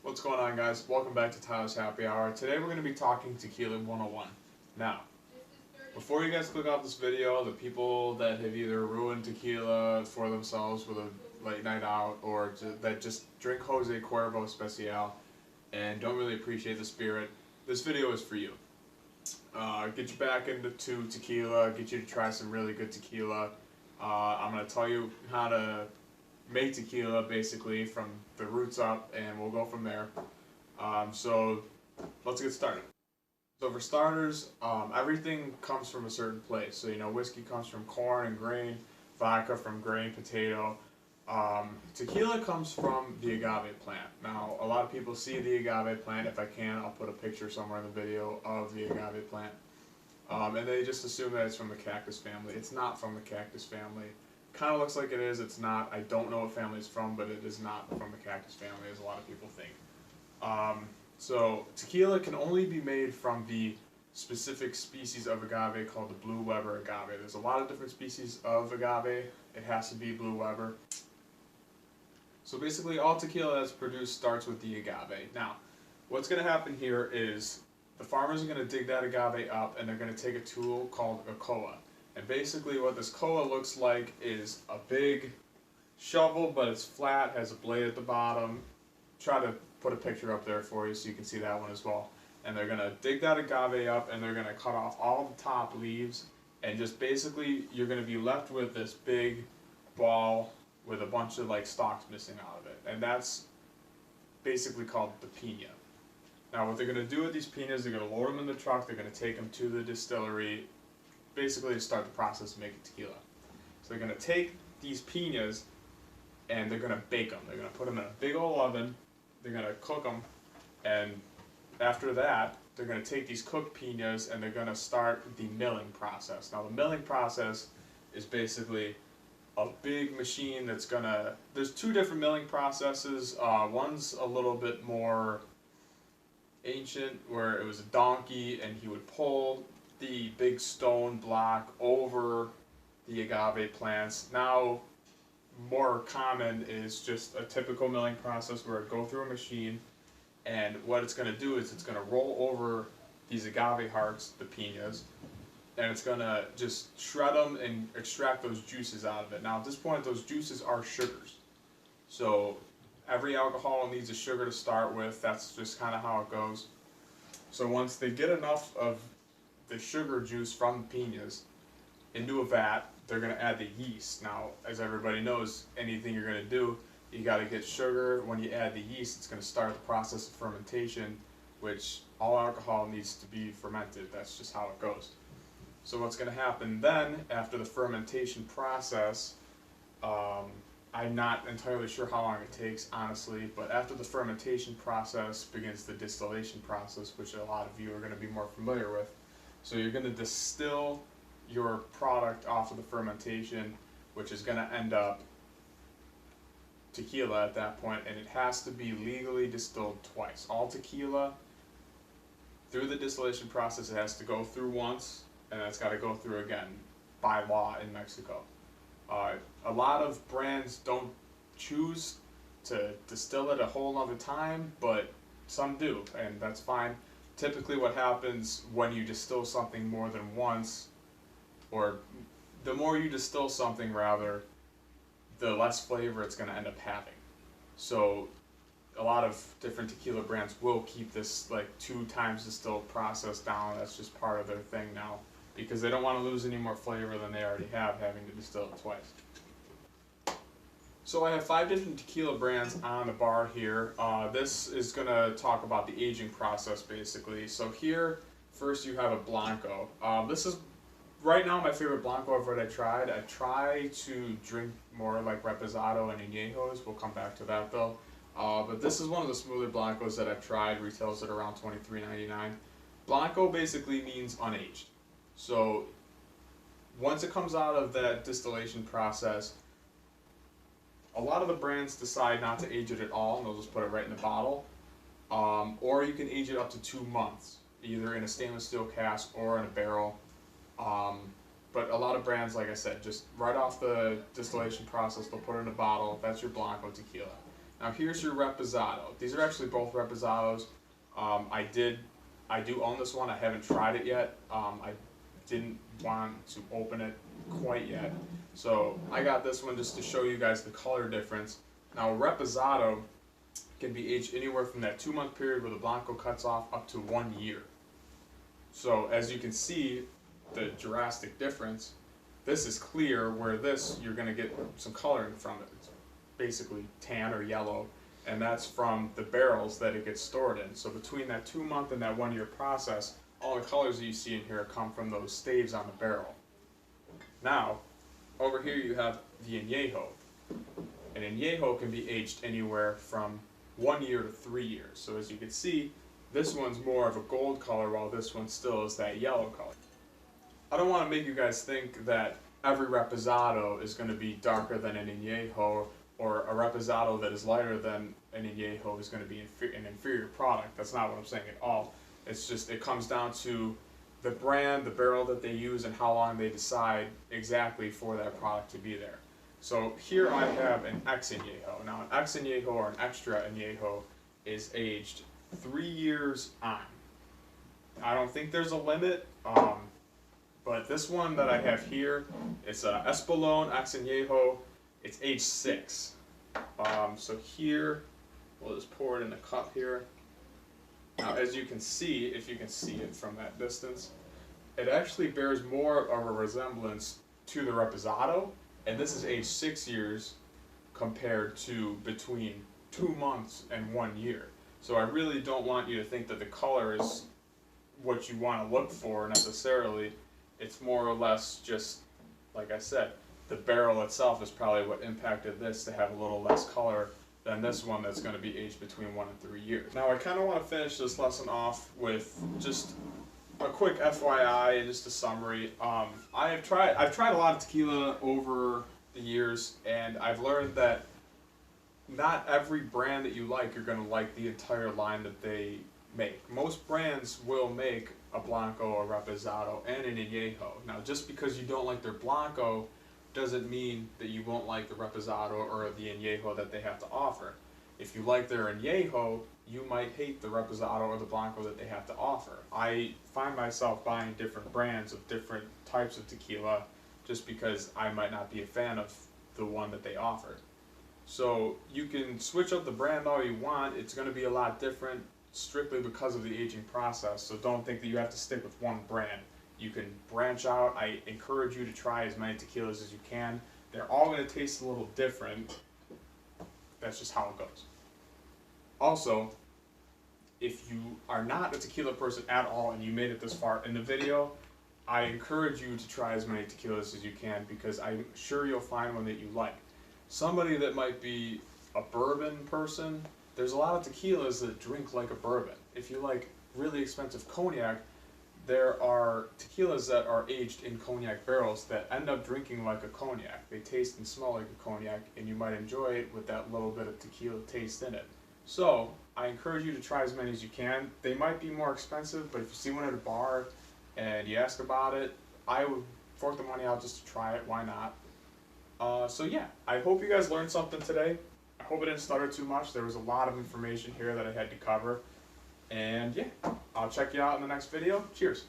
What's going on, guys? Welcome back to Tyler's Happy Hour. Today we're going to be talking Tequila 101. Now, before you guys click off this video, the people that have either ruined tequila for themselves with a late night out or that just drink Jose Cuervo Especial and don't really appreciate the spirit, this video is for you. Get you back into tequila, get you to try some really good tequila. I'm going to tell you how to make tequila basically from the roots up, and we'll go from there. So let's get started. So for starters, everything comes from a certain place. So whiskey comes from corn and grain, vodka from grain, potato. Tequila comes from the agave plant. Now a lot of people see the agave plant. If I can, I'll put a picture somewhere in the video of the agave plant. And they just assume that it's from the cactus family. It's not from the cactus family. Kind of looks like it is, it's not. I don't know what family it's from, but it is not from the cactus family, as a lot of people think. So tequila can only be made from the specific species of agave called the Blue Weber agave. There's a lot of different species of agave. It has to be Blue Weber. So basically all tequila that's produced starts with the agave. Now, what's going to happen here is the farmers are going to dig that agave up, and they're going to take a tool called a koa. And basically what this koa looks like is a big shovel, but it's flat, has a blade at the bottom. Try to put a picture up there for you so you can see that one as well. And they're going to dig that agave up, and they're going to cut off all the top leaves, and just basically you're going to be left with this big ball with a bunch of stalks missing out of it. And that's basically called the piña. Now what they're going to do with these piñas, they're going to load them in the truck, they're going to take them to the distillery, basically to start the process of making tequila. So they're going to take these piñas and they're going to bake them. They're going to put them in a big old oven, they're going to cook them, and after that they're going to take these cooked piñas and they're going to start the milling process. Now the milling process is basically a big machine that's going to, there's two different milling processes. One's a little bit more ancient, where it was a donkey and he would pull the big stone block over the agave plants. Now more common is just a typical milling process where it go through a machine, and what it's going to do is it's going to roll over these agave hearts, the piñas, and it's going to just shred them and extract those juices out of it. Now at this point those juices are sugars. So every alcohol needs a sugar to start with. That's just kind of how it goes. So once they get enough of the sugar juice from the piñas into a vat, they're going to add the yeast. Now, as everybody knows, anything you're going to do, you got to get sugar. When you add the yeast, it's going to start the process of fermentation, which all alcohol needs to be fermented. That's just how it goes. So what's going to happen then, after the fermentation process, I'm not entirely sure how long it takes, honestly, but after the fermentation process begins the distillation process, which a lot of you are going to be more familiar with. So you're going to distill your product off of the fermentation, which is going to end up tequila at that point, and it has to be legally distilled twice. All tequila, through the distillation process, it has to go through once, and it's got to go through again by law in Mexico. A lot of brands don't choose to distill it a whole other time, but some do, and that's fine. Typically what happens when you distill something more than once, or the more you distill something rather, the less flavor it's going to end up having. So a lot of different tequila brands will keep this 2 times distilled process down. That's just part of their thing now, because they don't want to lose any more flavor than they already have, having to distill it twice. So I have 5 different tequila brands on the bar here. This is going to talk about the aging process basically. So here, first you have a Blanco. This is right now my favorite Blanco I've ever tried. I try to drink more like Reposado and Añejos. We'll come back to that though. But this is one of the smoother Blancos that I've tried. Retails at around $23.99. Blanco basically means unaged. So once it comes out of that distillation process, a lot of the brands decide not to age it at all, and they'll just put it right in the bottle. Or you can age it up to 2 months, either in a stainless steel cask or in a barrel. But a lot of brands, like I said, just right off the distillation process, they'll put it in a bottle. That's your Blanco tequila. Now here's your Reposado. These are actually both Reposados. I do own this one. I haven't tried it yet. I didn't want to open it quite yet. So I got this one just to show you guys the color difference. Now a Reposado can be aged anywhere from that 2-month period where the Blanco cuts off up to 1 year. So as you can see, the drastic difference, this is clear, where this, you're going to get some coloring from it. It's basically tan or yellow, and that's from the barrels that it gets stored in. So between that 2-month and that 1-year process, all the colors that you see in here come from those staves on the barrel. Now, over here you have the Añejo. An Añejo can be aged anywhere from 1 year to 3 years. So as you can see, this one's more of a gold color, while this one still is that yellow color. I don't want to make you guys think that every Reposado is going to be darker than an Añejo, or a Reposado that is lighter than an Añejo is going to be an inferior product. That's not what I'm saying at all. It's just, it comes down to the brand, the barrel that they use, and how long they decide exactly for that product to be there. So here I have an X Añejo. Now an X Añejo, or an extra Añejo, is aged 3 years on. I don't think there's a limit, but this one that I have here, it's a Espolón X Añejo. It's age 6. So here, we'll just pour it in the cup here. Now as you can see, if you can see it from that distance, it actually bears more of a resemblance to the Reposado, and this is age 6 years compared to between 2 months and 1 year. So I really don't want you to think that the color is what you want to look for necessarily. It's more or less just, like I said, the barrel itself is probably what impacted this to have a little less color than this one that's going to be aged between 1 and 3 years. Now I kind of want to finish this lesson off with just a quick FYI and just a summary. I've tried a lot of tequila over the years, and I've learned that not every brand that you like, you're going to like the entire line that they make. Most brands will make a Blanco, a Reposado, and an Añejo. Now, just because you don't like their Blanco doesn't mean that you won't like the Reposado or the Añejo that they have to offer. If you like their Añejo, you might hate the Reposado or the Blanco that they have to offer. I find myself buying different brands of different types of tequila just because I might not be a fan of the one that they offer. So you can switch up the brand all you want. It's going to be a lot different strictly because of the aging process. So don't think that you have to stick with one brand. You can branch out. I encourage you to try as many tequilas as you can. They're all going to taste a little different. That's just how it goes. Also, if you are not a tequila person at all and you made it this far in the video, I encourage you to try as many tequilas as you can, because I'm sure you'll find one that you like. Somebody that might be a bourbon person, there's a lot of tequilas that drink like a bourbon. If you like really expensive cognac, there are tequilas that are aged in cognac barrels that end up drinking like a cognac. They taste and smell like a cognac, and you might enjoy it with that little bit of tequila taste in it. So I encourage you to try as many as you can. They might be more expensive, but if you see one at a bar and you ask about it, I would fork the money out just to try it. Why not? So yeah, I hope you guys learned something today. I hope I didn't stutter too much. There was a lot of information here that I had to cover. And yeah, I'll check you out in the next video. Cheers.